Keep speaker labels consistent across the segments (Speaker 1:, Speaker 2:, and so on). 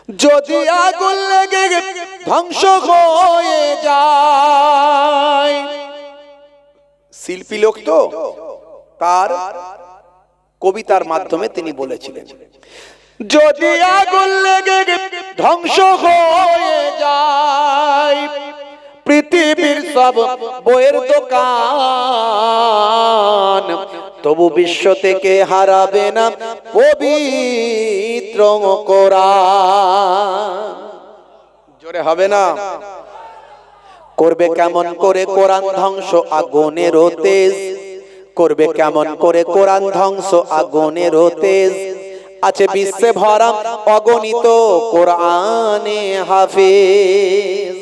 Speaker 1: যদি আগুন লেগে ধ্বংস হয়ে যায়, শিল্পী লোক তো, তার কবিতার মাধ্যমে তিনি বলেছিলেন, যদি আগুন লেগে ধ্বংস হয়ে যায় পৃথিবীর সব বইয়ের দোকান, তবু বিশ্ব থেকে হারাবে না পবিত্র কোরআন। জোরে হবে না? করবে কেমন করে কোরআন ধ্বংস আগুনের তেজ, করবে কেমন করে কোরআন ধ্বংস আগুনের তেজ, আছে বিশ্বে ভরা অগণিত কোরআনে হাফেজ।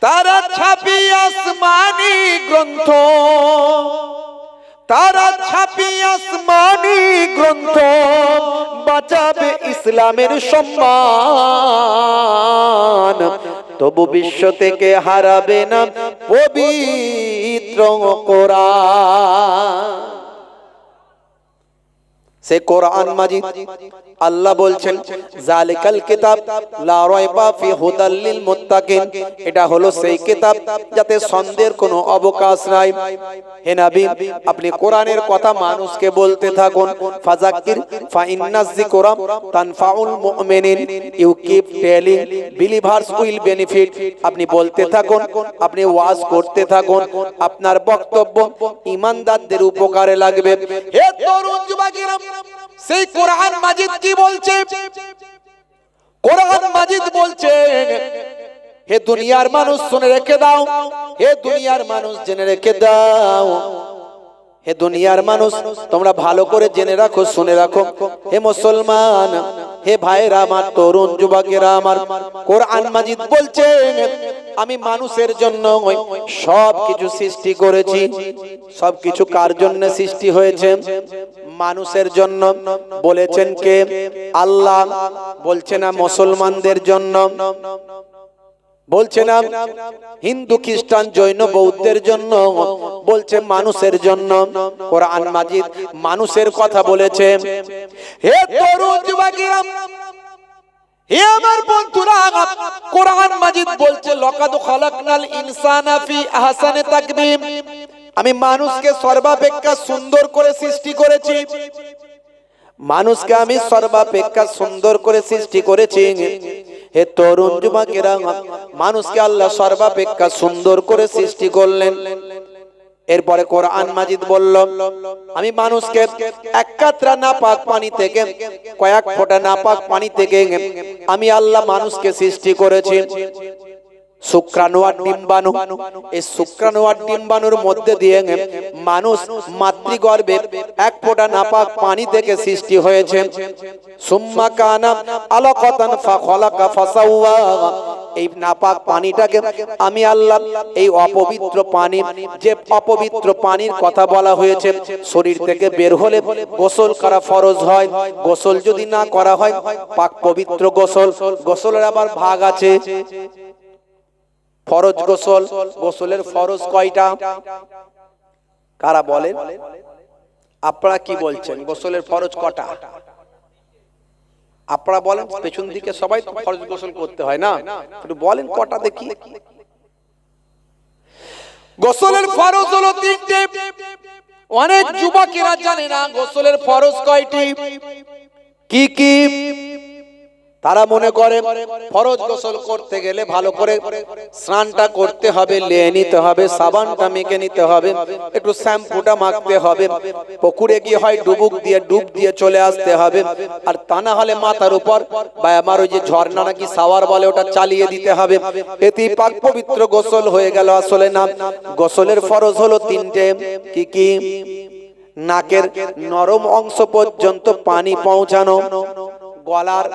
Speaker 1: তারা ছাপি আসমানি গ্রন্থ, তারা ছাপি আসমানি গ্রন্থ, বাঁচাবে ইসলামের সম্মান, তবু বিশ্ব থেকে হারাবে না পবিত্র কোরআন। সে কোরআন মাজিদ আল্লাহ বলছেন জালিকাল কিতাব লা রাইবা ফি হুদাল লিল মুত্তাকিন, এটা হলো সেই কিতাব যাতে সন্দেহের কোনো অবকাশ নাই। হে নবী, আপনি কোরআনের কথা মানুষকে বলতে থাকুন, ফাযাক্কির ফা ইন্নাজ যিকরা তানফাউল মুমিনিন, you keep telling believers will benefit. আপনি বলতে থাকুন, আপনি ওয়াজ করতে থাকুন, আপনার বক্তব্য ঈমানদারদের উপকারে লাগবে। হে তরুণ যুবকেরা, সেই কোরআন মাজিদ কি বলছে? কোরআন মাজিদ বলছে, হে দুনিয়ার মানুষ শুনে রেখে দাও, হে দুনিয়ার মানুষ জেনে রেখে দাও, হে দুনিয়ার মানুষ তোমরা ভালো করে জেনে রাখো, শুনে রাখো। হে মুসলমান, হে ভাইরা আমার, তরুণ যুবকেরা আমার, কোরআন মাজিদ বলছে আমি মানুষের জন্য সব কিছু সৃষ্টি করেছি। সব কিছু কার জন্য সৃষ্টি হয়েছে? মানুষের জন্য। বলেছেন কে? আল্লাহ। বলছে না মুসলমানদের জন্য, বলছে না হিন্দু খ্রিস্টান জৈন বৌদ্ধের জন্য, বলছে মানুষের জন্য। কোরআন মাজিদ মানুষের কথা বলেছে। হে তরুণ যুবকেরা, হে আমার বন্ধুরা, কোরআন মাজিদ বলছে লাকাদ খালাকনাল ইনসানা ফি আহসানি তাকবীম, আমি মানুষকে সর্বাপেক্ষা সুন্দর করে সৃষ্টি করেছি। মানুষকে আমি সর্বাপেক্ষা সুন্দর করে সৃষ্টি করেছি। হে তরুণ যুবকেরা, মানুষকে আল্লাহ সর্বাপেক্ষা সুন্দর করে সৃষ্টি করলেন। এরপরে কোরআন মাজিদ বলল আমি মানুষকে এক কাতরা নাপাক পানি থেকে, কয়েক ফোঁটা নাপাক পানি থেকে আমি আল্লাহ মানুষকে সৃষ্টি করেছি। শুক্রাণু আর ডিম্বাণু, এই শুক্রাণু আর ডিম্বাণুর মধ্যে দিয়ে মানুষ মাতৃগর্ভে এক ফোঁটা নাপাক পানি থেকে সৃষ্টি হয়েছে। সুম্মা কানা আলাকাতান ফাখালাকা ফাসাওয়া, এই নাপাক পানিটাকে আমি আল্লাহ, এই অপবিত্র পানি, যে অপবিত্র পানির কথা বলা হয়েছে, শরীর থেকে বের হলে গোসল করা ফরজ হয়। গোসল যদি না করা হয় পাক পবিত্র গোসল, গোসলের আবার ভাগ আছে। ফরজ গোসল, গোসলের ফরজ কয়টা? কারা বলেন? আপনারা কি বলছেন? গোসলের ফরজ কটা? আপনারা বলেন। পেছন দিকে সবাই তো ফরজ গোসল করতে হয় না, একটু বলেন কটা দেখি। গোসলের ফরজ হলো তিনটে। অনেক যুবকেরা জানে না গোসলের ফরজ কয়টি, কি কি। তারা মনে করে ফরজ গোসল করতে গেলে ভালো করে স্নানটা করতে হবে, লেয়ে নিতে হবে, সাবানটা মেখে নিতে হবে, একটু শ্যাম্পুটা মাখতে হবে, পুকুরে গিয়ে হয় ডুব দিয়ে চলে আসতে হবে, আর তা না হলে মাথার উপর বা আমার ওই যে ঝর্ণা নাকি শাওয়ার বলে ওটা চালিয়ে দিতে হবে, এতেই পাক পবিত্র গোসল হয়ে গেল। আসলে না, গোসলের ফরজ হলো তিনটে। কি কি? নাকের নরম অংশ পর্যন্ত পানি পৌঁছানো, গলার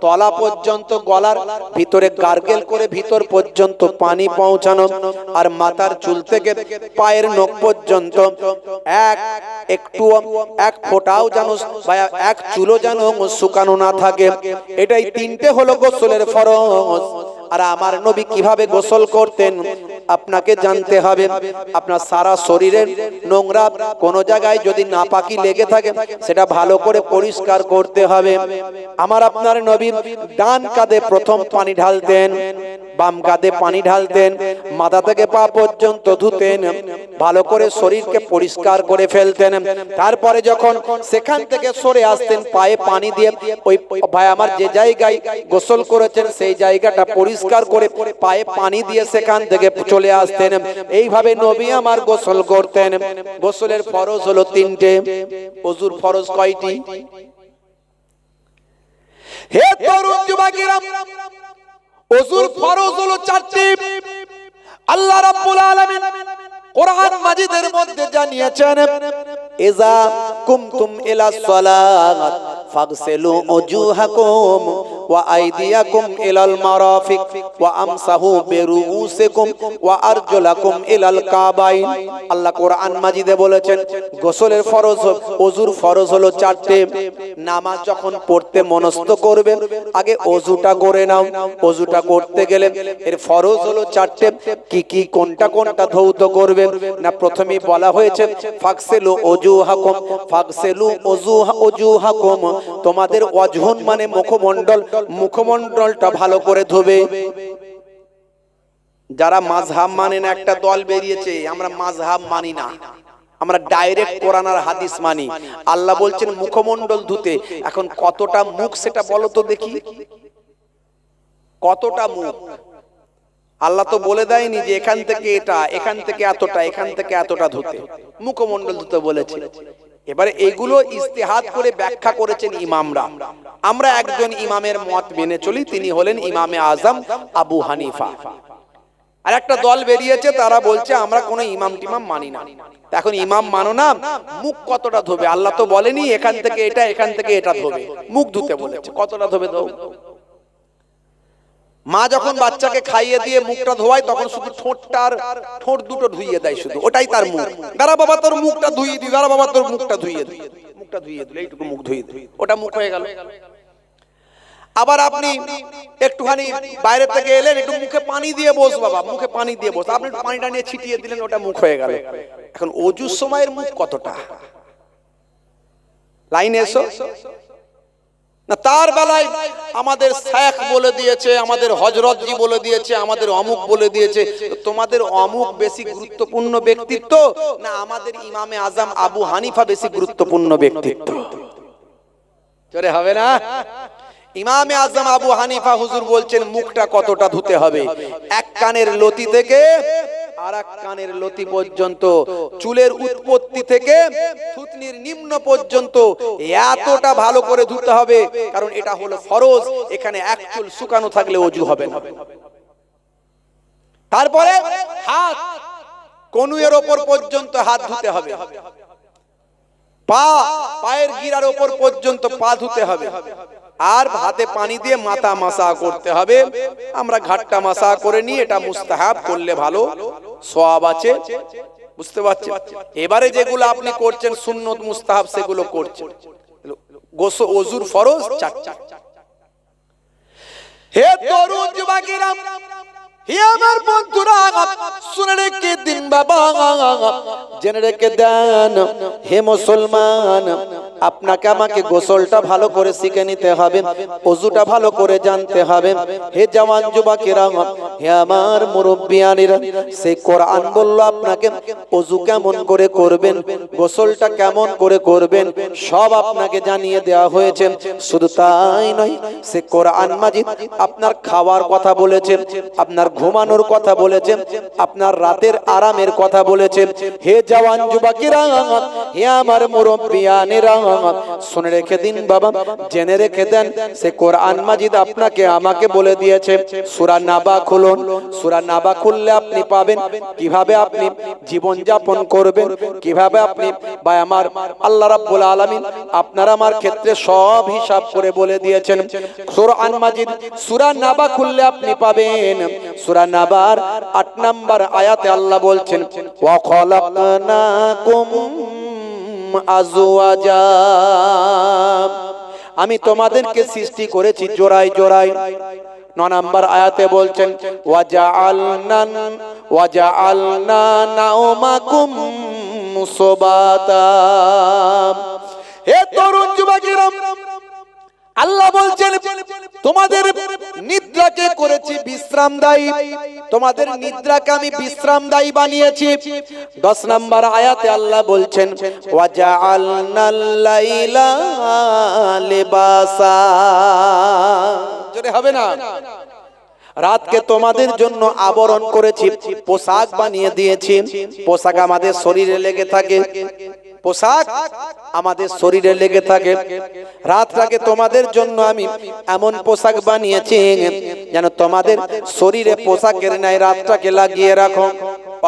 Speaker 1: তলা পর্যন্ত, গলার ভিতরে গার্গেল করে ভিতর পর্যন্ত পানি পৌঁছানো, আর মাথার চুল থেকে পায়ের নখ পর্যন্ত এক ফোঁটাও যেন বা এক চুলও যেন শুকানো না থাকে। এটাই তিনটে হলো গোসলের ফরজ। আর আমার নবী কিভাবে গোসল করতেন আপনাকে জানতে হবে। আপনার সারা শরীরের নোংরা কোন জায়গায় যদি নাপাকি লেগে থাকে সেটা ভালো করে পরিষ্কার করতে হবে। আমার আপনার নবী ডান কাঁধে প্রথম পানি ঢালতেন, বাম কাঁধে পানি ঢালতেন, মাথা থেকে পা পর্যন্ত ধুতেন, ভালো করে শরীরকে পরিষ্কার করে ফেলতেন। তারপরে যখন সেখান থেকে সরে আসতেন পায়ে পানি দিয়ে ওই ভাই আমার যে জায়গায় গোসল করেছেন সেই জায়গাটা পরিষ্কার করে পায়ে পানি দিয়ে সেখান থেকে চলে আসতেন। এইভাবে নবী আমার গোসল করতেন। গোসলের ফরজ হলো তিনটে, ওযুর ফরজ কয়টি? হে তরুণ যুবকেরা, ওযুর ফরজ হলো চারটি। আল্লাহ রাব্বুল আলামিন কোরআন মাজিদের মধ্যে জানিয়েছেন, ইযা কুমতুম ইলাস সালাত ফাগসিলু ওজুহাকুম ওয়া আইদিয়াকুম ইলাল মারাফিক ওয়া আমসাহু বিরুউসিকুম ওয়া আরজুলাকুম ইলাল কাবাইন। আল্লাহ কোরআন মাজিদে বলেছেন গোসলের ফরজ, ওযুর ফরজ হলো চারটে। নামাজ যখন পড়তে মনস্থ করবে আগে ওযুটা করে নাও। ওযুটা করতে গেলে এর ফরজ হলো চারটে। কি কি কোনটা কোনটা ধৌত করবে না? প্রথমেই বলা হয়েছে ফাগসিলু ওজুহাকুম, ফাগসিলু ওজুহাকুম, তোমাদের ওয়াজহুন মানে মুখমণ্ডল, মুখমণ্ডলটা ভালো করে ধোবে। যারা মাযহাব মানে না, একটা দল বেরিয়েছে আমরা মাযহাব মানি না, আমরা ডাইরেক্ট কোরআন আর হাদিস মানি। আল্লাহ বলছেন মুখমণ্ডল ধুতে। এখন কতটা মুখ সেটা বলো তো দেখি, কতটা মুখ? আল্লাহ তো বলে দেয়নি যে এখান থেকে এটা, এখান থেকে এতটা, এখান থেকে এতটা ধুতে, মুখমণ্ডল ধুতে বলেছে। এবারে এগুলো ইস্তেহাদ করে ব্যাখ্যা করেছেন ইমামরা। আমরা একজন ইমামের মত মেনে চলি, তিনি হলেন ইমামে আজম আবু হানিফা। আর একটা দল বেরিয়েছে তারা বলছে আমরা কোনো ইমাম টিমাম মানি না। এখন ইমাম মানো না, মুখ কতটা ধোবে? আল্লাহ তো বলেনি এখান থেকে এটা, এখান থেকে এটা ধোবে, মুখ ধুতে বলেছে। কতটা ধোবে? মা যখন বাচ্চাকে খাইয়ে দিয়ে মুখটা ধোয়ায় তখন শুধু ঠোঁট দুটো ধুইয়ে দেয়, শুধু ওটাই তার মুখ। দাঁড়া বাবা তোর মুখটা ধুইয়ে দি, দাঁড়া বাবা তোর মুখটা ধুইয়ে দি, মুখটা ধুইয়ে দিলে এইটুকু মুখ ধুইয়ে দিই, ওটা মুখ হয়ে গেল। আবার আপনি একটুখানি বাইরে থেকে এলেন, একটু মুখে পানি দিয়ে বস বাবা, মুখে পানি দিয়ে বস, আপনি পানিটা নিয়ে ছিটিয়ে দিলেন, ওটা মুখ হয়ে গেল। এখন ওযুর সময়ের মুখ কতটা? লাইনে এসো না। তার বেলায় আমাদের শেখ বলে দিয়েছে, আমাদের হযরতজি বলে দিয়েছে, আমাদের অমুক বলে দিয়েছে। তোমাদের অমুক বেশি গুরুত্বপূর্ণ ব্যক্তিত্ব না আমাদের ইমামে আজম আবু হানিফা বেশি গুরুত্বপূর্ণ ব্যক্তিত্ব? চলে হবে না? ইমামে আজম আবু হানিফা হুজুর বলছেন মুখটা কতটা ধুতে হবে। এক কানের লতি থেকে আর এক কানের লতি পর্যন্ত, চুলের উৎপত্তি থেকে থুতনির নিম্ন পর্যন্ত এতটা ভালো করে ধুতে হবে, কারণ এটা হলো ফরজ। এখানে এক চুল শুকানো থাকলে ওযু হবে না। তারপরে হাত কনুয়ের ওপর পর্যন্ত হাত ধুতে হবে, পায়ের গিরার ওপর পর্যন্ত পা ধুতে হবে, আর হাতে পানি দিয়ে মাথা মাসা করতে হবে। আমরা ঘাটটা মাসা করে নিয়ে, এটা মুস্তাহাব, করলে ভালো, সওয়াব আছে, বুঝতে পারছেন? এবারে যেগুলো আপনি করছেন সুন্নত মুস্তাহাব সেগুলো করছেন। গোসল ওযুর ফরজ চারটি। হে তরুণ যুবকেরা, হে আমার বন্ধুরা, শুনে রেখে দিন বাবা, জেনে রেখে দেন হে মুসলমান, আপনাকে আমাকে গোসলটা ভালো করে শিখে নিতে হবে, ওযুটা ভালো করে জানতে হবে। হে জওয়ান যুবকেরা, হে আমার মুরব্বিয়ানেরা, সেই কোরআন বলল আপনাকে ওযু কেমন করে করবেন, গোসলটা কেমন করে করবেন, সব আপনাকে জানিয়ে দেওয়া হয়েছে। শুধু তাই নয়, সে কোরআন মাজিদ আপনার খাওয়ার কথা বলেছে, আপনার ঘুমানোর কথা বলেছে, আপনার রাতের আরামের কথা বলেছে। হে জওয়ান যুবকেরা, হে আমার মুরব্বিয়ানেরা, শুনে রেখে দিন বাবা, জেনে রেখে দেন, সে কোরআন মাজিদ আপনাকে আমাকে বলে দিয়েছে। সূরা নাবা খুলুন। সূরা নাবা খুললে আপনি পাবেন কিভাবে আপনি জীবন যাপন করবেন, কিভাবে আপনি বা আমার আল্লাহ রাব্বুল আলামিন আপনার আমার ক্ষেত্রে সব হিসাব করে বলে দিয়েছেন। কোরআন মাজিদ সূরা নাবা খুললে আপনি পাবেন, সূরা নাবার 8 নম্বর আয়াতে আল্লাহ বলছেন, ওয়া খালাকনাকুম আজওয়াজা, আমি তোমাদেরকে সৃষ্টি করেছি জোড়ায় জোড়ায়। 9 নম্বর আয়াতে বলছেন ওয়াজআলনা নাওমাকুম সুবাতা। হে তরুণ যুবকেরা, আল্লাহ বলছেন তোমাদের নিদ্রাকে করেছি বিশ্রামদায়ী, তোমাদের নিদ্রাকে আমি বিশ্রামদায়ী বানিয়েছি। 10 নম্বর আয়াতে আল্লাহ বলছেন ওয়াজআলনাল লাইলা লিবাসা। জোরে হবে না? রাতকে তোমাদের জন্য আবরণ করেছি, পোশাক বানিয়ে দিয়েছি। পোশাক আমাদের শরীরে লেগে থাকে, পোশাক আমাদের শরীরে লেগে থাকে। রাতটাকে তোমাদের জন্য আমি এমন পোশাক বানিয়েছি যেন তোমাদের শরীরে পোশাকের ন্যায় রাতটাকে লাগিয়ে রাখো।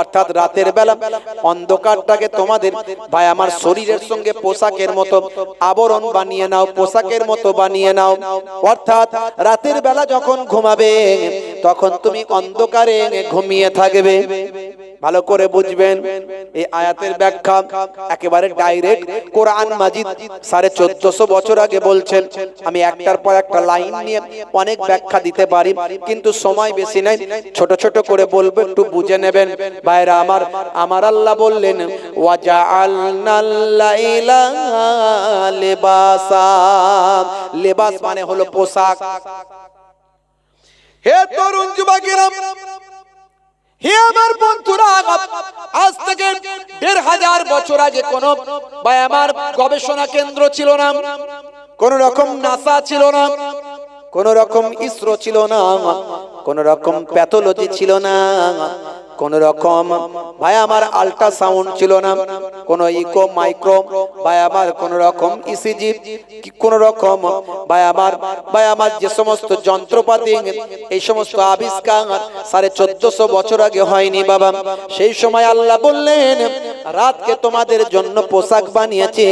Speaker 1: অর্থাৎ রাতের বেলা অন্ধকারটাকে তোমাদের ভাই আমার শরীরের সঙ্গে পোশাকের মতো আবরণ বানিয়ে নাও, পোশাকের মতো বানিয়ে নাও। অর্থাৎ রাতের বেলা যখন ঘুমাবে তখন তুমি অন্ধকারে ঘুমিয়ে থাকবে। ভালো করে বুঝবেন, এই আয়াতের ব্যাখ্যা একেবারে ডাইরেক্ট কোরআন মাজিদ 1450 বছর আগে বলছেন। আমি একটার পর একটা লাইন নিয়ে অনেক ব্যাখ্যা দিতে পারি, কিন্তু সময় বেশি নাই, ছোট ছোট করে বলবো, একটু বুঝে নেবেন ভাইরা আমার। আমার আল্লাহ বললেন ওয়াজআলনাল লাইলা লিবাসা। লিবাস মানে হলো পোশাক। হে তরুণ যুবকেরা, হে আমার বন্ধুরা, আজ থেকে 1500 বছর আগে কোন ভাই আমার গবেষণা কেন্দ্র ছিল না, কোন রকম নাসা ছিল না, কোন রকম ইসরো ছিল না, কোন রকম প্যাথোলজি ছিল না, কোন রকম ভাই আমার আল্ট্রাসাউন্ড ছিল না, কোন ইকো মাইক্রো ভাই আমার কোন রকম ইসিজি, কোন রকম ভাই আমার যে সমস্ত যন্ত্রপাতি, এই সমস্ত আবিষ্কার 1450 বছর আগে হয়নি বাবা। সেই সময় আল্লাহ বললেন রাতকে তোমাদের জন্য পোশাক বানিয়েছি,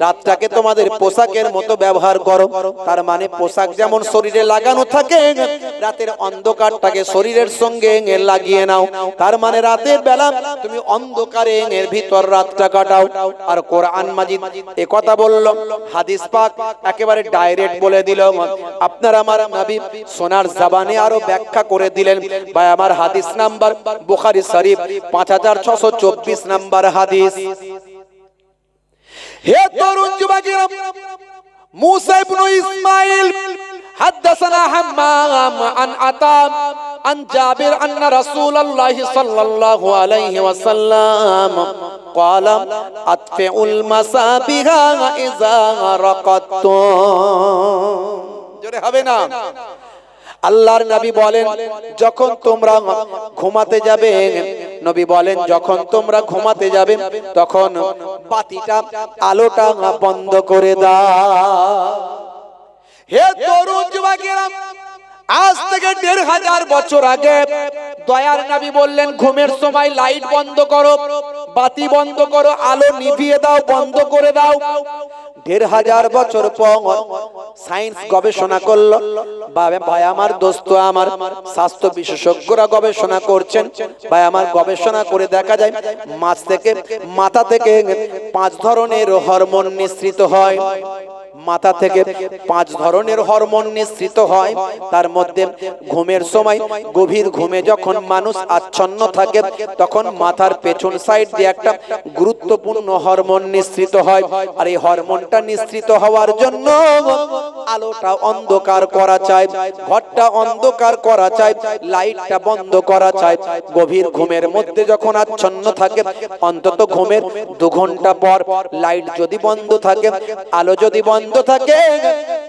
Speaker 1: রাতটাকে তোমাদের পোশাকের মতো ব্যবহার করো। তার মানে পোশাক যেমন শরীরে লাগানো থাকে, রাতের অন্ধকারটাকে শরীরের সঙ্গে লাগিয়ে নাও। তার মানে রাতের বেলা তুমি অন্ধকারে এর ভিতর রাতটা কাটাও। আর কোরআন মাজিদ এ কথা বলল, হাদিস পাক একেবারে ডাইরেক্ট বলে দিল। আপনার আমার নবী সোনার জবানে আরো ব্যাখ্যা করে দিলেন। ভাই আমার হাদিস নাম্বার বুখারী শরীফ 5624 নাম্বার হাদিস। হে তরুণ যুবকেরা, মুসা ইবনে ইসমাঈল حدثنا حمام عن عطاء عن جابر أن رسول الله صلى الله عليه وسلم قال أطفئوا المصابيح إذا رقدتم। জোরে হবে না? আল্লাহর নবী বলেন যখন তোমরা ঘুমাতে যাবে, নবী বলেন যখন তোমরা ঘুমাতে যাবে তখন বাতিটা আলোটা বন্ধ করে দাও। হে তরুণ যুবকেরা, আজ থেকে 1500 বছর আগে দয়ার নবী বললেন ঘুমের সময় লাইট বন্ধ করো, বাতি বন্ধ করো, আলো নিভিয়ে দাও, বন্ধ করে দাও। 1500 বছর পর সায়েন্স গবেষণা করলো। ভাই আমার দোস্ত আমার স্বাস্থ্য বিশেষজ্ঞরা গবেষণা করছেন। ভাই আমার গবেষণা করে দেখা যায় মাথা থেকে 5 ধরনের হরমোন নিঃসৃত হয়। মাথা থেকে 5 ধরনের হরমোন নিঃসৃত হয়। তার মধ্যে ঘুমের সময়, গভীর ঘুমে যখন মানুষ আচ্ছন্ন থাকে তখন মাথার পেছন সাইড দিয়ে একটা গুরুত্বপূর্ণ হরমোন নিঃসৃত হয়। আর এই হরমোনটা নিঃসৃত হওয়ার জন্য আলোটা অন্ধকার করা চাই, ঘরটা অন্ধকার করা চাই, লাইটটা বন্ধ করা চাই। গভীর ঘুমের মধ্যে যখন আচ্ছন্ন থাকে, অন্তত ঘুমের 2 ঘন্টা পর লাইট যদি বন্ধ থাকে, আলো যদি বন্ধ থাকে,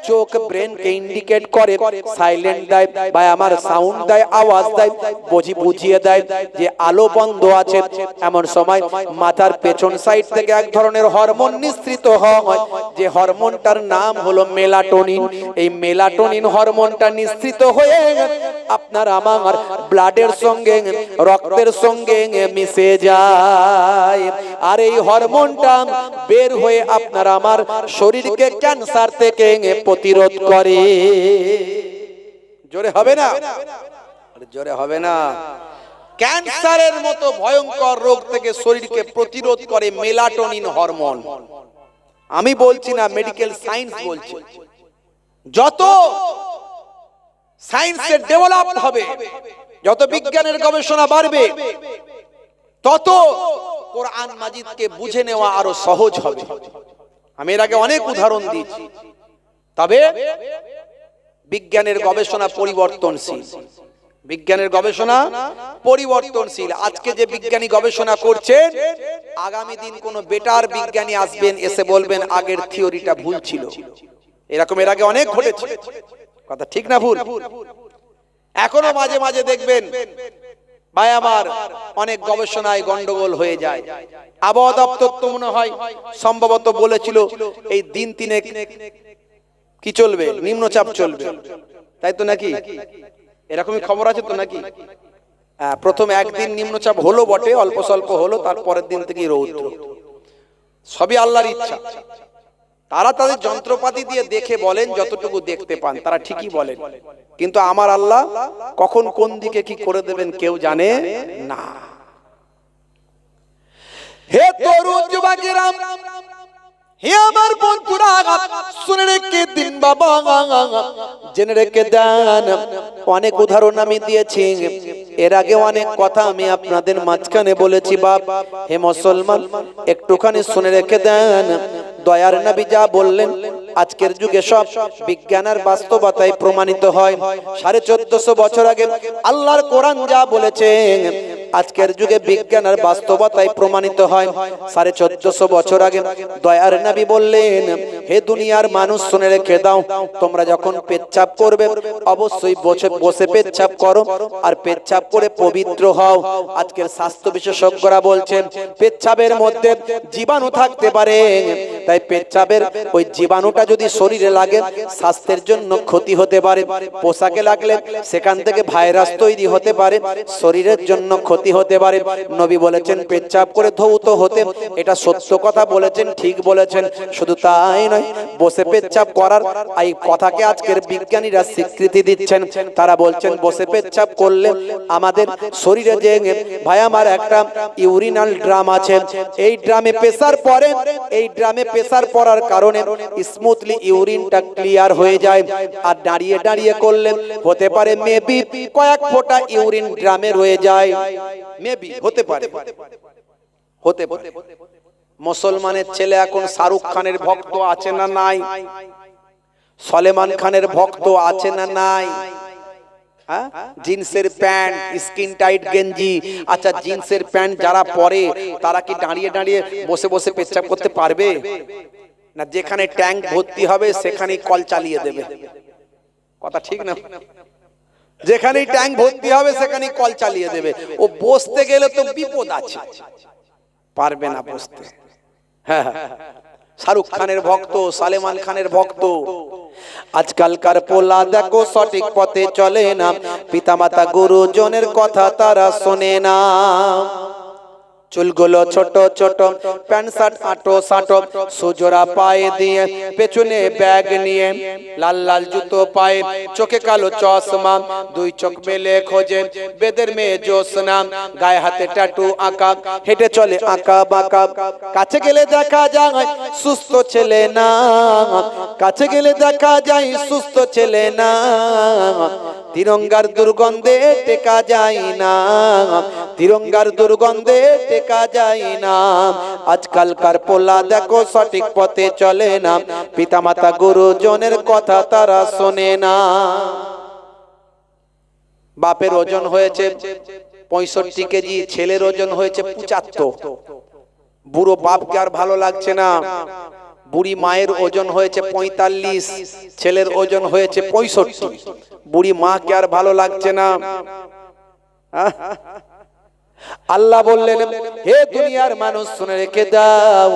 Speaker 1: চোখ ব্রেনকে ইন্ডিকেট করে, সাইলেন্ট দেয় বা আমার সাউন্ড দেয়, আওয়াজ দেয়, বুঝিয়ে দেয় যে আলো বন্ধ আছে। এমন সময় মাথার পেছন সাইড থেকে এক ধরনের হরমোন নিঃসৃত হয়, যে হরমোনটার নাম হলো মেলাটোনিন। এই মেলাটোনিন হরমোনটা নিঃসৃত হয়ে আপনার আমার ব্লাডের সঙ্গে, রক্তের সঙ্গে মিশে যায়। আর এই হরমোনটা বের হয়ে আপনার আমার শরীরকে ক্যান্সার থেকে প্রতিরোধ করে। জোরে হবে না? জোরে হবে না? ক্যান্সারের মতো ভয়ঙ্কর রোগ থেকে শরীরকে প্রতিরোধ করে মেলাটোনিন হরমোন। আমি বলছি না, মেডিকেল সায়েন্স বলছে। যত সায়েন্সের ডেভেলপ হবে, যত বিজ্ঞানের গবেষণা বাড়বে, তত কোরআন মাজিদকে বুঝে নেওয়া আরো সহজ হবে। আমি এর আগে অনেক উদাহরণ দিয়েছি, তবে বিজ্ঞানের গবেষণা পরিবর্তনশীল। বিজ্ঞানের গবেষণা পরিবর্তনশীল। আজকে যে বিজ্ঞানী গবেষণা করছেন, আগামী দিন কোন বেটার বিজ্ঞানী আসবেন, এসে বলবেন আগের থিওরিটা ভুল ছিল। এরকম এর আগে অনেক ঘটেছে। কথা ঠিক না ভুল? এখনো মাঝে মাঝে দেখবেন ভাই আমার অনেক গবেষণায় গন্ডগোল হয়ে যায়। আবহাওয়া দপ্তর তো মনে হয় সম্ভবত বলেছিল এই দিন তিনেক কি চলবে, নিম্নচাপ চলবে, তাই তো নাকি? এরকমই খবর আছে তো নাকি? প্রথম একদিন নিম্নচাপ হলো বটে, অল্প স্বল্প হলো, তারপরের দিন থেকে রৌদ্র। সবই আল্লাহর ইচ্ছা। তারা তাদের যন্ত্রপাতি দিয়ে দেখে বলেন, যতটুকু দেখতে পান তারা ঠিকই বলেন, কিন্তু আমার আল্লাহ কখন কোন দিকে কি করে দেবেন কেউ জানে না। হে তরুণ যুবকেরা, হে আমার বন্ধুরা, শুনে রেখে দিন বাবা, জেনে রেখে দেন। অনেক উদাহরণ আমি দিয়েছি, এর আগে অনেক কথা আমি আপনাদের মাঝখানে বলেছি। বাপ হে মুসলমান, একটুখানি শুনে রেখে দেন। দয়ার নবী যা বললেন আজকের যুগে সব বিজ্ঞান আর বাস্তবতায় প্রমাণিত হয়। 1450 বছর আগে আল্লাহর কোরআন যা বলেছেন, আজকের যুগে বিজ্ঞান আর বাস্তবতায় প্রমাণিত হয়। 1450 বছর আগে দয়ার নবী বললেন, হে দুনিয়ার মানুষ শুনে রেখে দাও, তোমরা যখন পেচ্ছাপ করবে অবশ্যই বসে পেচ্ছাপ করো, আর পেচ্ছাপ করে পবিত্র হও। আজকের স্বাস্থ্য বিশেষজ্ঞরা বলছেন পেচ্ছাপের মধ্যে জীবাণু থাকতে পারে, তাই পেচ্ছাপের ওই জীবাণুটা যদি শরীরে লাগে স্বাস্থ্যের জন্য ক্ষতি হতে পারে। পোশাকে লাগলে সেখান থেকে ভাইরাস তৈরি হতে পারে, শরীরের জন্য ক্ষতি হতে পারে। নবী বলেছেন পেচ্ছাপ করে ধৌত হতে, এটা সত্য কথা বলেছেন, ঠিক বলেছেন। শুধু তাই নয়, বসে পেচ্ছাপ করার এই কথাকে আজকের বিজ্ঞানীরা স্বীকৃতি দিচ্ছেন। তারা বলছেন বসে পেচ্ছাপ করলে আমাদের শরীরে যে ভাই আমার একটা ইউরিনাল ড্রাম আছে, এই ড্রামে প্রেসার পড়ে, এই ড্রামে প্রেসার পড়ার কারণে স্মুথলি ইউরিনটা ক্লিয়ার হয়ে যায়। আর দাঁড়িয়ে দাঁড়িয়ে করলে হতে পারে মেবি কয়েক ফোঁটা ইউরিন ড্রামে রয়ে যায়, মেবি হতে পারে, হতে পারে। মুসলমানের ছেলে এখন শাহরুখ খানের ভক্ত আছে না নাই? সলেমান খানের ভক্ত আছে না নাই? জিন্সের প্যান্ট, স্কিন টাইট গেঞ্জি। আচ্ছা, জিন্সের প্যান্ট যারা পরে তারা কি দাঁড়িয়ে দাঁড়িয়ে বসে বসে পেচ্ছাপ করতে পারবে না? যেখানে ট্যাঙ্ক ভর্তি হবে সেখানে কল চালিয়ে দেবে। কথা ঠিক না? যেখানে ট্যাঙ্ক ভর্তি হবে সেখানে কল চালিয়ে দেবে। ও বসতে গেলে তো বিপদ আছে, পারবে না বসতে। হ্যাঁ, শাহরুখ খানের ভক্ত, সালমান খানের ভক্ত। আজকালকার পোলা দেখো সঠিক পথে চলে না, পিতামাতা গুরুজনের কথা তারা শোনে না। চুলগুলো ছোট ছোট, প্যান্ট শার্ট আটো সাটো, সুজোড়া পায়ে দিয়ে, পেছনে ব্যাগ নিয়ে, লাল লাল জুতো পায়ে, চোখে কালো চশমা, দুই চোখ মেলে খোঁজে বেদের মেয়ে জোসনা, গায়ে হাতে ট্যাটু আঁকা, হেঁটে চলে আঁকা বাঁকা। কাছে গেলে দেখা যায় সুস্থ ছেলে না, কাছে গেলে দেখা যায় সুস্থ ছেলে না। তিরঙ্গার দুর্গন্ধে টেকা যায় না, তিরঙ্গার দুর্গন্ধে টেকা যায় না। আজকালকার পোলা দেখো সঠিক পথে চলে না, পিতামাতা গুরুজনের কথা তারা শোনে না। বাপের ওজন হয়েছে 65 কেজি, ছেলের ওজন হয়েছে 75। বুড়ো বাপকে আর ভালো লাগছে না। বুড়ি মায়ের ওজন হয়েছে 45, ছেলের ওজন হয়েছে 65। বুড়ি মাকে আর ভালো লাগছে না। আল্লাহ বললেন, হে দুনিয়ার মানুষ শুনে রেখে দাও,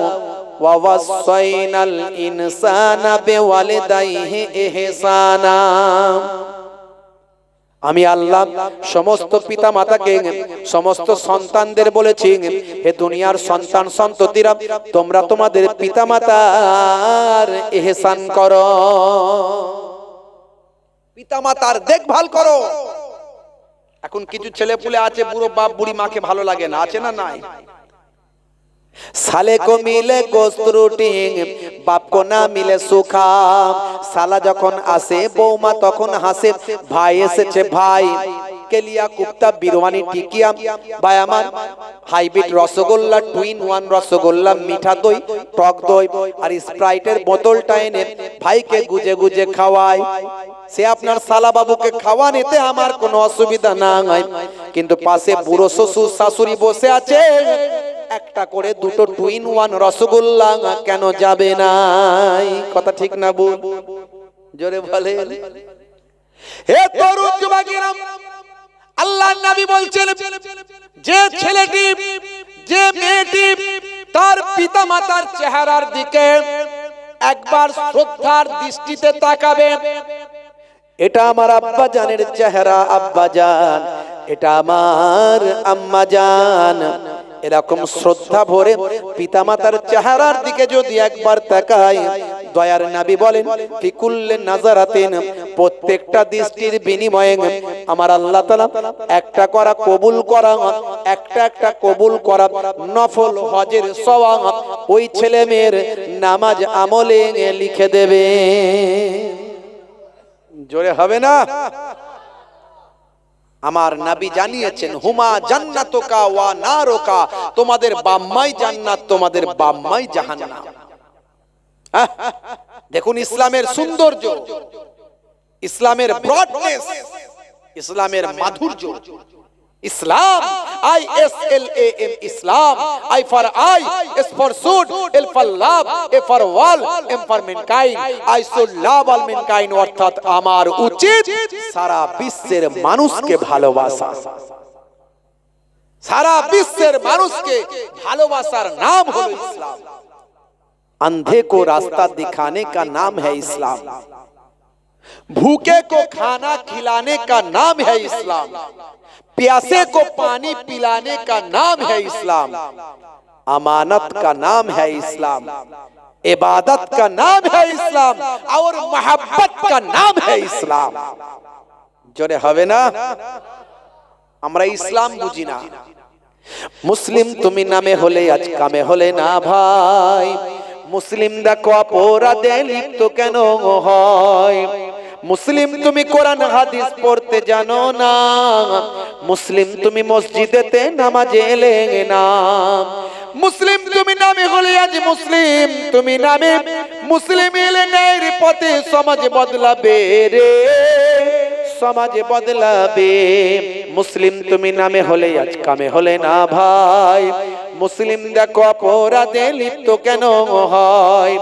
Speaker 1: ওয়া ওয়াসাইনাল ইনসানা বিওয়ালিদাইহি ইহসানা। আমি আল্লাহ সমস্ত পিতা মাতাকে, সমস্ত সন্তানদের বলেছি, হে দুনিয়ার সন্তান সন্ততিরা, তোমরা তোমাদের পিতা মাতার ইহসান করো, পিতা মাতার দেখভাল করো। এখন কিছু ছেলে পুলে আছে বুড়ো বাপ বুড়ি মাকে ভালো লাগে না, আছে না নাই? साले को मिले गोश्त रोटी, बाप को ना मिले सुखा साला যখন আসে বৌমা তখন হাসে ভাই এসেছে ভাই কেলিয়া কুপ্তা বিরওয়ানি টিকিয়া ভাই আমার hybrid rasgulla twin one rasgulla মিঠা দই টক দই আর স্প্রাইটের বোতলটা এনে ভাইকে গুজে গুজে খাওয়ায় সে আপনার সালা বাবুকে খাওয়ানিতে আমার কোনো অসুবিধা নাই কিন্তু পাশে বুড়ো শ্বশুর শাশুড়ি বসে আছে একটা করে দুটো টুইন ওয়ান রসগোল্লা কেন যাবে না কথা ঠিক না বল জোরে বলে হে তরুণ যুবকেরা আল্লাহর নবী বলছেন যে ছেলেটি যে মেয়েটি তার পিতামাতার চেহারার দিকে একবার শ্রদ্ধার দৃষ্টিতে তাকাবে এটা আমার আব্বা জানের চেহারা আব্বা জান এটা আমার আম্মা জান এরকম শ্রদ্ধা ভরে পিতামাতার চেহারার দিকে যদি একবার তাকায় দয়ার নবী বলেন ফিকুল্লে নাজারাতিন প্রত্যেকটা দৃষ্টির বিনিময়ে আমার আল্লাহ তাআলা একটা করা কবুল করা একটা কবুল করা নফল হজের সওয়াব ওই ছেলে মেয়ের নামাজ আমলে লিখে দেবে জোরে হবে না আমার নবী জানিয়েছেন হুমা জান্নাতুকা ওয়া নারুকা তোমাদের বাম্মাই জান্নাত তোমাদের বাম্মাই জাহান্নাম দেখুন ইসলামের সৌন্দর্য ইসলামের ব্রডনেস ইসলামের মাধুর্য ইসলাম ISLAM Islam I for I S for should L for love A for all M for mankind I should love all mankind অর্থাৎ আমার উচিত সারা বিশ্বের মানুষকে ভালোবাসা সারা বিশ্বের মানুষকে ভালোবাসার নাম হলো ইসলাম अंधे को रास्ता दिखाने का नाम है इस्लाम भूखे को खाना खिलाने का नाम है इस्लाम प्यासे को पानी पिलाने का नाम है इस्लाम अमानत का नाम है इस्लाम इबादत का नाम है इस्लाम और मोहब्बत का नाम है इस्लाम जोरे हवे ना আমরা ইসলাম বুঝি না মুসলিম তুমি নামে হলে আজ কামে হলে না ভাই মুসলিম দেখো অপরাধে লিপ্ত কেন হয় মুসলিম তুমি কোরআন হাদিস পড়তে জানো না মুসলিম তুমি মসজিদেতে নামাজে এলে না মুসলিম তুমি নামে হলে আজ মুসলিম তুমি নামে মুসলিম এলে ন্যায়ের পথে সমাজ বদলাবে রে সমাজ বদলাবে মুসলিম তুমি নামে হলে আজ কামে হলে না ভাই মুসলিম দেখো অপরাধে লিপ্ত কেন হয়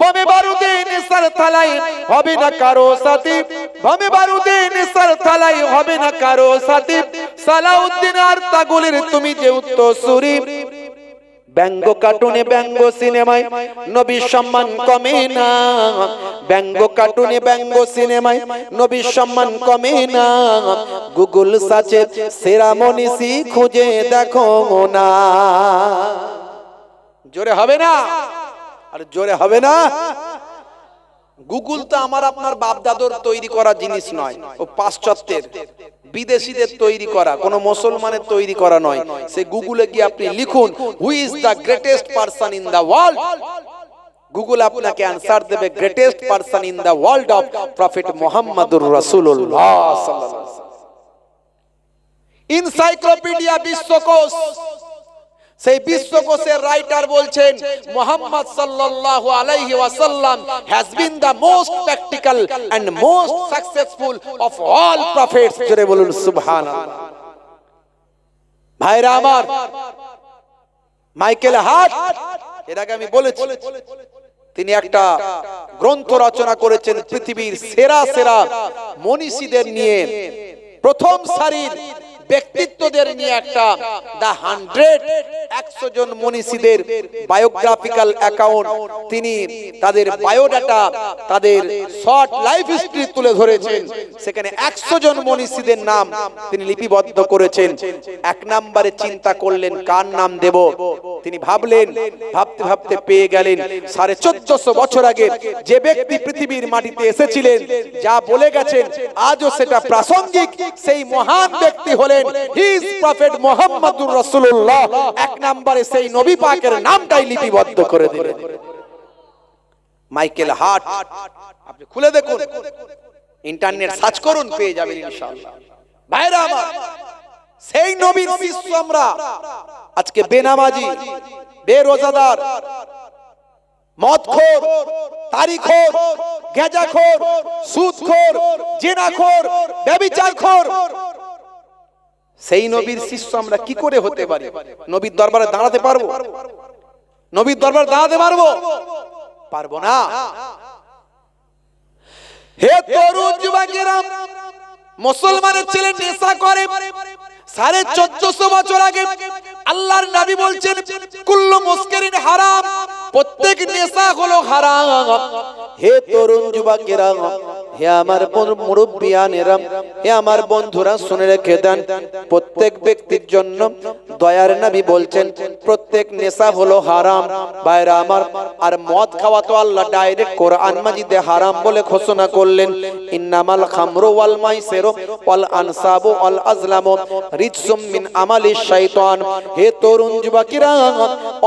Speaker 1: বমে বারুদে নিসার থালাই হবে না কারো সাথী বমে বারুদে নিসার থালাই হবে না কারো সাথী সালাউদ্দিন আর তাগুলের তুমি যে উত্তরসূরি ব্যঙ্গ কার্টুনে ব্যঙ্গ সিনেমায় নবীর সম্মান কমে না ব্যঙ্গ কার্টুনে ব্যঙ্গ সিনেমায় নবীর সম্মান কমে না গুগল সার্চে সেরা মনীষী খুঁজে দেখো না জোরে হবে না আর জোরে হবে না গুগল তো আমার আপনার বাপ দাদুর তৈরি করা জিনিস নয় ও পাশ্চাত্যের বিদেশীদের তৈরি করা কোন মুসলমানের তৈরি করা নয় সে গুগলে গিয়ে আপনি লিখুন who is the greatest person in the world Google আপনাকে আনসার দেবে greatest person in the world of prophet মুহাম্মদুর রাসূলুল্লাহ সাল্লাল্লাহু আলাইহি ওয়াসাল্লাম এনসাইক্লোপিডিয়া বিশ্বকোষ সেই বিশ্বকোষের রাইটার বলছেন মুহাম্মদ সাল্লাল্লাহু আলাইহি ওয়াসাল্লাম has been the most practical and most successful of all prophets জোরে বলুন সুবহানাল্লাহ ভাইরা আমার মাইকেল হার্ট এর আগে আমি বলেছি তিনি একটা গ্রন্থ রচনা করেছেন পৃথিবীর সেরা সেরা মনীষীদের নিয়ে প্রথম সারির ব্যক্তিত্বদের নিয়ে একটা দা 100 জন মনীষীদের বায়োগ্রাফিক্যাল অ্যাকাউন্ট তিনি তাদের বায়োডাটা তাদের শর্ট লাইফ হিস্ট্রি তুলে ধরেছেন সেখানে 100 জন মনীষীদের নাম তিনি লিপিবদ্ধ করেছেন এক নম্বরে চিন্তা করলেন কার নাম দেব তিনি ভাবলেন ভাবতে ভাবতে পেয়ে গেলেন 1450 বছর আগে যে ব্যক্তি পৃথিবীর মাটিতে এসেছিলেন যা বলে গেছেন আজও সেটা প্রাসঙ্গিক সেই মহান ব্যক্তি হলেন হিজ প্রফেট মুহাম্মদুর রাসূলুল্লাহ এক নম্বরে সেই নবী পাকের নামটাই লিপিবদ্ধ করে দিলেন মাইকেল হার্ট, আপনি খুলে দেখুন, ইন্টারনেট সার্চ করুন, পেয়ে যাবেন ইনশাআল্লাহ। ভাইরা আমার, সেই নবীর শিষ্য আমরা আজকে বেনামাজি, বেরোজাদার, মদখোর, তারিখোর, গেজাখোর, সুদখোর, জিনাখোর, ব্যভিচারখোর, সেই নবীর শিষ্য আমরা কি করে হতে পারি? নবীর দরবারে দাঁড়াতে পারবো? নবীর দরবারে দাঁড়াতে পারবো? পারবো না। হে তরুণ যুবকেরা, মুসলমানের ছেলে নেশা করে, 1450 বছর আগে আল্লাহর নবী বলছেন কুল্লু মুসকিরিন হারাম, প্রত্যেক নেশা হলো হারাম। হে তরুণ যুবকেরা, হে আমার মুরব্বিয়ানেরা, হে আমার বন্ধুরা, শুনে রেখে দেন, প্রত্যেক ব্যক্তির জন্য দয়ার নবী বলছেন প্রত্যেক নেশা হলো হারাম। ভাইরা আমার, আর মদ খাওয়া তো আল্লাহ ডাইরেক্ট কোরআন মাজিদে হারাম বলে ঘোষণা করলেন, ইন্নামাল খামরু ওয়াল মাইসিরু ওয়াল আনসাবু ওয়াল আজলামু রিজসুম মিন আমালিশ শাইতান। হে তরুণ যুবকেরা,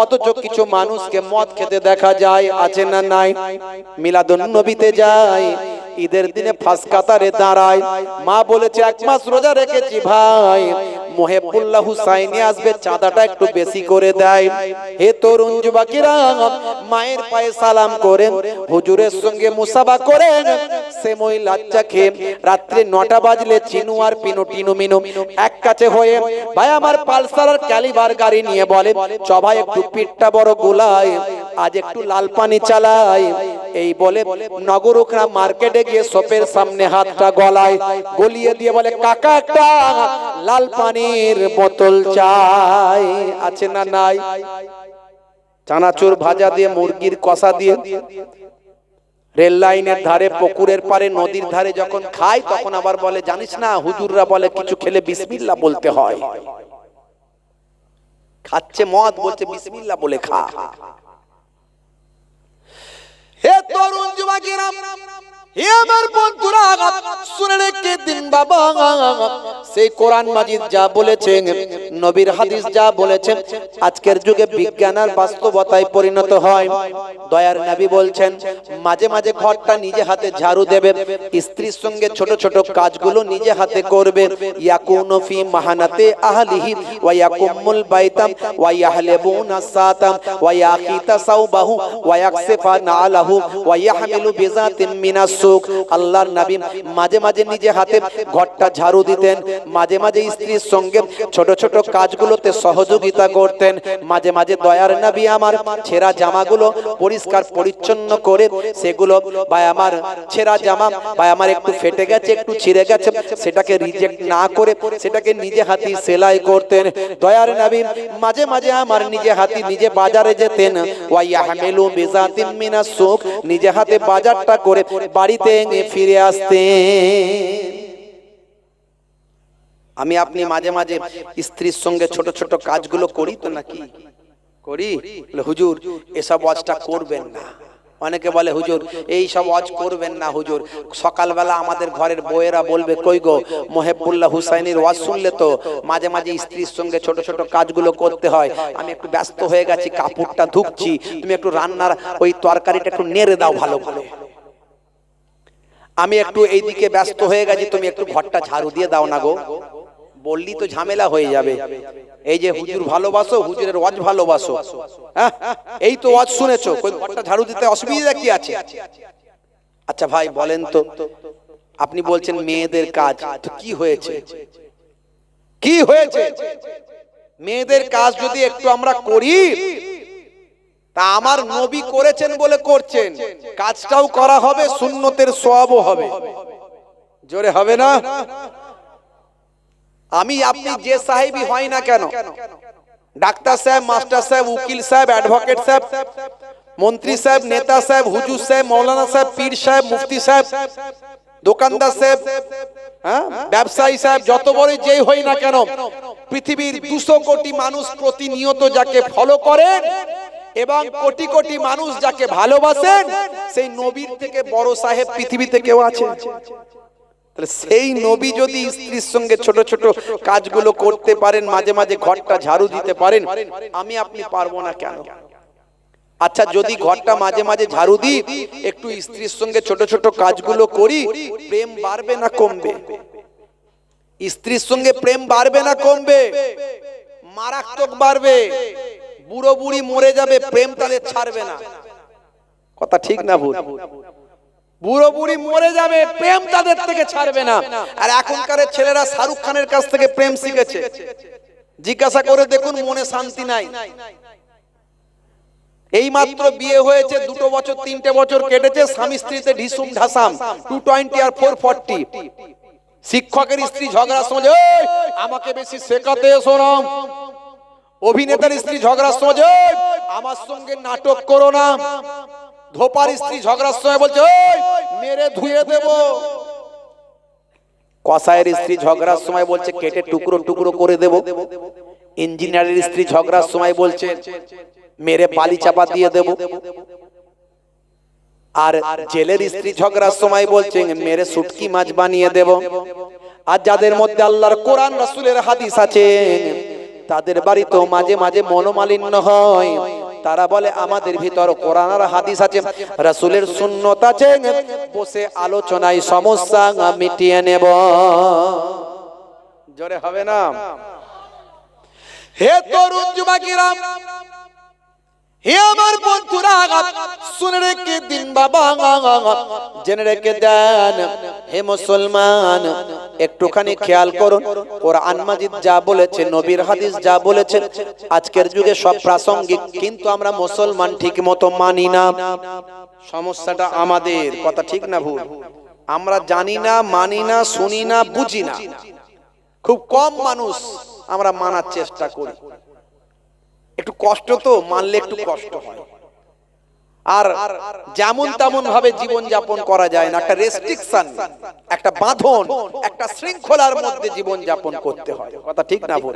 Speaker 1: অথচ কিছু মানুষকে মদ খেতে দেখা যায়, আছে না নাই? মিলাদুন নবীতে যায়, ঈদের দিনে ফাঁস কাতারে দাঁড়ায়, মা বলেছে 1 মাস রোজা রেখেছি ভাই, মুহিবুল্লাহ হুসাইনি আসবে, চাঁদাটা একটু বেশি করে দেয়। হে তরুণ যুবকেরা, মায়ের পায়ে সালাম করে হুজুরের সঙ্গে মুসাফা করে সে মহিলা খেয়ে রাত্রি 9টা বাজলে চিনু আর পিনু টিনু মিনু এক কাছে হয়ে ভাই আমার পালসার আর ক্যালিবার গাড়ি নিয়ে বলে, চ ভাই একটু পিঠটা বড় গোলায়, আজ একটু লাল পানি চালাই। এই বলে নগরুকরা মার্কেটে গিয়ে শপের সামনে হাতটা গলায় গলিয়ে দিয়ে বলে, কাকা একটা লাল পানির বোতল চাই, আছে না নাই? চানাচুর ভাজা দিয়ে, মুরগির কষা দিয়ে, রেল লাইনের ধারে, পুকুরের পারে, নদীর ধারে যখন খায় তখন আবার বলে, জানিস না হুজুররা বলে কিছু খেলে বিসমিল্লাহ বলতে হয়। খাচ্ছে মদ, বলছে বিসমিল্লাহ বলে খা। হে তরুণ যুবকেরা, হে আমার বন্ধুরা, শুনে রেখে দিন বাবা, সেই কোরআন মাজিদ যা বলেছেন, নবীর হাদিস যা বলেছেন, আজকের যুগে বিজ্ঞান আর বাস্তবতায় পরিণত হয়। দয়ার নবী বলছেন মাঝে মাঝে ঘরটা নিজে হাতে ঝাড়ু দেবে, স্ত্রীর সঙ্গে ছোট ছোট কাজগুলো নিজে হাতে করবে। ইয়াকুনু ফি মাহানাতে আহলিহি ওয়া ইয়াকুমুল বাইতাম ওয়া ইয়াহলিবুনা সাতাম ওয়া ইয়াকিতা সাওবাহু ওয়া ইয়াকসিফা নালাহু ওয়া ইয়াহমিলু বিজাতিন মিনাস সুক। আল্লাহর নবী মাঝে মাঝে নিজে হাতে ঘরটা ঝাড়ু দিতেন, মাঝে মাঝে স্ত্রীর সঙ্গে ছোট ছোট কাজগুলোতে সহযোগিতা করতেন। মাঝে মাঝে দয়ার নবী আমার ছেঁড়া জামাগুলো পরিষ্কার পরিচ্ছন্ন করে সেগুলো ভাই আমার ছেঁড়া জামা ভাই আমার একটু ফেটে গেছে, একটু ছিঁড়ে গেছে, সেটাকে রিজেক্ট না করে সেটাকে নিজে হাতে সেলাই করতেন। দয়ার নবী মাঝে মাঝে আমার নিজে হাতে নিজে বাজারে যেতেন, ওয়া ইয়াহমিলু বিজাতিন মিনাস সুক, নিজে হাতে বাজারটা করে বাড়িতে ফিরে আসতেন। আমি আপনি মাঝে মাঝে স্ত্রীর সঙ্গে ছোট ছোট কাজগুলো করি তো নাকি? করি? হুজুর এসব ওয়াজটা করবেন না। অনেকে বলে হুজুর এই সব ওয়াজ করবেন না হুজুর, সকালবেলা আমাদের ঘরের বউয়েরা বলবে কই গো মুহিবুল্লাহ হুসাইনির ওয়াজ শুনলে তো মাঝে মাঝে স্ত্রীর সঙ্গে ছোট ছোট কাজগুলো করতে হয়, আমি একটু ব্যস্ত হয়ে গেছি, কাপড়টা ধুচ্ছি, তুমি একটু রান্নার ওই তরকারিটা একটু নেড়ে দাও ভালো করে, আমি একটু এইদিকে ব্যস্ত হয়ে গেছি, তুমি একটু ঘরটা ঝাড়ু দিয়ে দাও না গো। বললি তো ঝামেলা হয়ে যাবে। এই যে হুজুর ভালোবাসো, হুজুরের ওয়াজ ভালোবাসো, হ্যাঁ এই তো ওয়াজ শুনেছো, কই ঘরটা ঝাড়ু দিতে অসুবিধা কি আছে? আচ্ছা ভাই বলেন তো, আপনি বলছেন মেয়েদের কাজ, তো কি হয়েছে? কি হয়েছে? মেয়েদের কাজ যদি একটু আমরা করি, তা আমার নবী করেছেন বলে করছেন, কাজটাও করা হবে, সুন্নতের সওয়াবও হবে। জোরে হবে না? আমি আপনি যে সাহেবই হয় না কেন, ডাক্তার সাহেব, মাস্টার সাহেব, উকিল সাহেব, অ্যাডভোকেট সাহেব, মন্ত্রী সাহেব, নেতা সাহেব, হুজুর সাহেব, মৌলানা সাহেব, পীর সাহেব, মুফতি সাহেব, দোকানদার সাহেব, হ্যাঁ ব্যবসায়ী সাহেব, যত বড় যেই হই না কেন, পৃথিবীর 200 কোটি মানুষ প্রতিনিয়ত যাকে ফলো করেন এবং কোটি কোটি মানুষ যাকে ভালোবাসেন, সেই নবীর থেকে বড় সাহেব পৃথিবীতে কেউ আছে? তাহলে সেই নবী যদি স্ত্রীর সঙ্গে ছোট ছোট কাজগুলো করতে পারেন, মাঝে মাঝে ঘরটা ঝাড়ু দিতে পারেন, আমি আপনি পারবো না কেন? আচ্ছা যদি ঘরটা মাঝে মাঝে ঝাড়ু দিই, একটু স্ত্রীর সঙ্গে ছোট ছোট কাজগুলো করি, প্রেম বাড়বে না কমবে? স্ত্রীর সঙ্গে প্রেম বাড়বে না কমবে? মারাত্মক বাড়বে। বুড়ো বুড়ি মরে যাবে, প্রেম তাদের ছাড়বে না। কথা ঠিক না ভুল? বুড়ো বুড়ি মরে যাবে, প্রেম তাদের থেকে ছাড়বে না। আর এখনকার ছেলেরা শাহরুখ খানের কাছ থেকে প্রেম শিখেছে। জিজ্ঞাসা করে দেখুন, মনে শান্তি নাই। এই মাত্র বিয়ে হয়েছে, 2 বছর 3টে বছর কেটেছে, স্বামী স্ত্রীতে ঢিসুম ঢাসাম, 220 আর 440। শিক্ষকের স্ত্রী ঝগড়ার সময় আমাকে বেশি শেখাতে এসো না। অভিনেতার স্ত্রী ঝগড়ার সময় আমার সঙ্গে নাটক করো না। ধোপার স্ত্রী ঝগড়ার সময় বলছে মেরে ধুয়ে দেব। কসাইয়ের স্ত্রী ঝগড়ার সময় বলছে কেটে টুকরো টুকরো করে দেব। ইঞ্জিনিয়ারের স্ত্রী ঝগড়ার সময় বলছে মেরে বালি চাপা দিয়ে দেব। আর জেলের স্ত্রী ঝগড়ার সময় বলছে মেরে শুটকি মাছ বানিয়ে দেব। আর যাদের মধ্যে আল্লাহর কোরআন রাসূলের হাদিস আছে, তাদের বাড়িতেও মাঝে মাঝে মনোমালিন্য হয়। তারা বলে আমাদের ভিতর কোরআন আর হাদিস আছে, রাসূলের সুন্নাত আছে, বসে আলোচনায় সমস্যা মিটিয়ে নেব। জোরে হবে না? হে তরুণ যুবকেরা, হে আমার বন্ধুরা, শুনে রেখে দিন বাবা, জেনে রেখে দেন। হে মুসলমান, একটুখানি খেয়াল করুন, কোরআন মাজিদ যা বলেছে, নবীর হাদিস যা বলেছে, আজকের যুগে সব প্রাসঙ্গিক, কিন্তু আমরা মুসলমান ঠিক মতো মানি না। সমস্যাটা আমাদের। কথা ঠিক না ভুল? আমরা জানি না, মানি না, শুনি না, বুঝি না। খুব কম মানুষ আমরা মানার চেষ্টা করি। একটু কষ্ট তো, মানলে একটু কষ্ট হয়। আর যেমন তেমন ভাবে জীবন যাপন করা যায় না। একটা রেস্ট্রিকশন, একটা বাঁধন, একটা শৃঙ্খলার মধ্যে জীবন যাপন করতে হয়। কথা ঠিক না ভুল?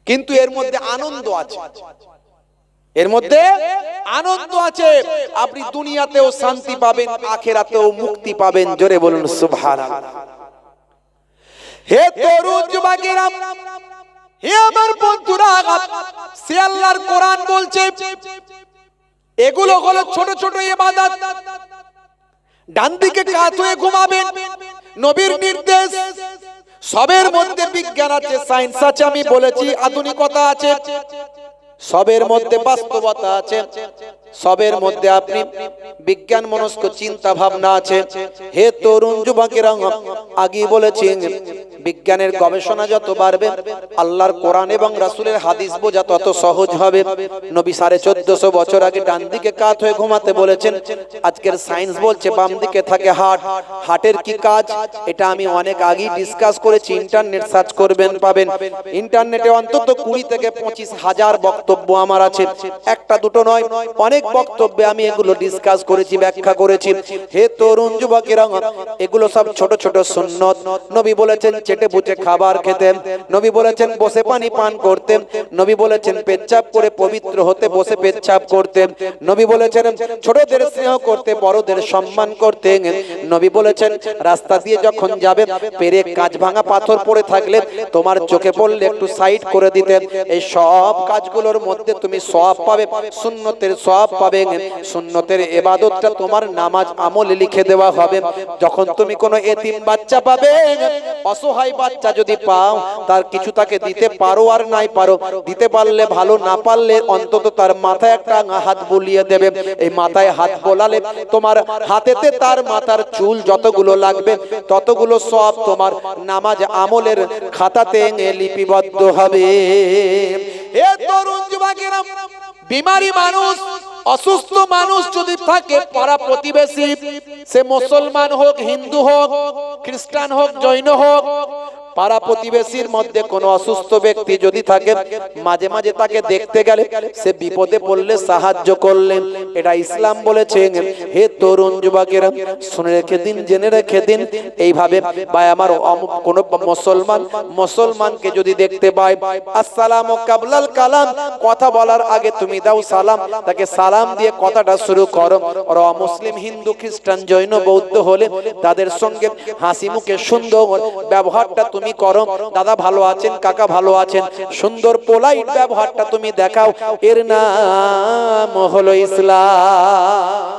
Speaker 1: কিন্তু এর মধ্যে আনন্দ আছে, এর মধ্যে আনন্দ আছে। আপনি দুনিয়াতেও শান্তি পাবেন, আখিরাতেও মুক্তি পাবেন। জোরে বলুন সুবহানাল্লাহ। হে তরুণ যুবকেরা, হে আমার বন্ধুরা, সে আল্লাহর কোরআন বলছে এগুলো হলো ছোট ছোট ইবাদত। ডান দিকে কাত হয়ে ঘুমাবেন, নবীর নির্দেশ। সবের মধ্যে বিজ্ঞান আছে, সায়েন্স আছে, আমি বলেছি আধুনিকতা আছে, সবের মধ্যে বাস্তবতা আছে, সবের মধ্যে আপনি বিজ্ঞান মনস্ক চিন্তা ভাবনা আছে। হে তরুণ যুবকেরা, আগেই বলেছি বিজ্ঞানের গবেষণা যত বাড়বে, আল্লাহর কোরআন এবং রাসূলের হাদিস বোঝা তত সহজ হবে। নবী 1450 বছর আগে ডান দিকে কাত হয়ে ঘুমাতে বলেছেন। আজকের সায়েন্স বলছে বাম দিকে থাকে হার্ট। হার্টের কি কাজ, এটা আমি অনেক আগেই ডিসকাস করেছি। ইন্টারনেট সার্চ করবেন, পাবেন। ইন্টারনেটে অন্তত 20 থেকে 25 হাজার বক্তব্য আমার আছে, একটা দুটো নয়, অনেক বক্তব্যে আমি এগুলো ডিসকাস করেছি, ব্যাখ্যা করেছি। হে তরুণ যুবকেরা, এগুলো সব ছোট ছোট সুন্নত। নবী বলেছেন চেটে বুঝে খাবার খেতে, নবী বলেছেন বসে পানি পান করতে, নবী বলেছেন পেচ্ছাপ করে পবিত্র হতে বসে পেচ্ছাপ করতে, নবী বলেছেন ছোটদের স্নেহ করতে, বড়দের সম্মান করতে, নবী বলেছেন রাস্তা দিয়ে যখন যাবে পেরেক কাঁচ ভাঙা পাথর পড়ে থাকলে তোমার চোখে পড়লে একটু সাইড করে দিতে। এই সব কাজগুলোর মধ্যে তুমি সওয়াব পাবে, সুন্নতের সওয়াব পাবে। সুন্নতের ইবাদতটা তোমার নামাজ আমলে লিখে দেওয়া হবে। যখন তুমি কোনো এতিম বাচ্চা পাবে, অসহায় বাচ্চা যদি পাও, তার কিছু তাকে দিতে পারো আর নাই পারো, দিতে পারলে ভালো, না পারলে অন্তত তার মাথায় একটা হাত বুলিয়ে দেবে। এই মাথায় হাত বোলালে তোমার হাতেতে তার মাথার চুল যতগুলো লাগবে ততগুলো সওয়াব তোমার নামাজ আমলের খাতাতে লিপিবদ্ধ হবে। হে তরুণ যুবকেরা, বিমারি মানুষ, অসুস্থ মানুষ যদি থাকে, পাড়া প্রতিবেশী, সে মুসলমান হোক, হিন্দু হোক, খ্রিস্টান হোক, জৈন হোক, পাড়া প্রতিবেশীর মধ্যে কোনো অসুস্থ ব্যক্তি যদি থাকে, মাঝে মাঝে তাকে দেখতে গেলে, সে বিপদে পড়লে সাহায্য করলেন, এটা ইসলাম বলেছে। হে তরুণ যুবকেরা, শুনে রেখে দিন, জেনে রেখে দিন। এইভাবে ভাই আমার কোন মুসলমানকে যদি দেখতে পাই, আসসালামু কাবলাল কালাম, কথা বলার আগে তুমি দাও সালাম, তাকে সালাম দিয়ে কথাটা শুরু করো। আর অমুসলিম, হিন্দু, খ্রিস্টান, জৈন, বৌদ্ধ হলে তাদের সঙ্গে হাসি মুখে সুন্দর ব্যবহারটা তুমি তুমি করো, দাদা ভালো আছেন, কাকা ভালো আছেন, সুন্দর পোলাইট ব্যবহারটা তুমি দেখাও, এর নাম হলো ইসলাম।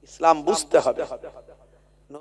Speaker 1: ইসলাম বুঝতে হবে।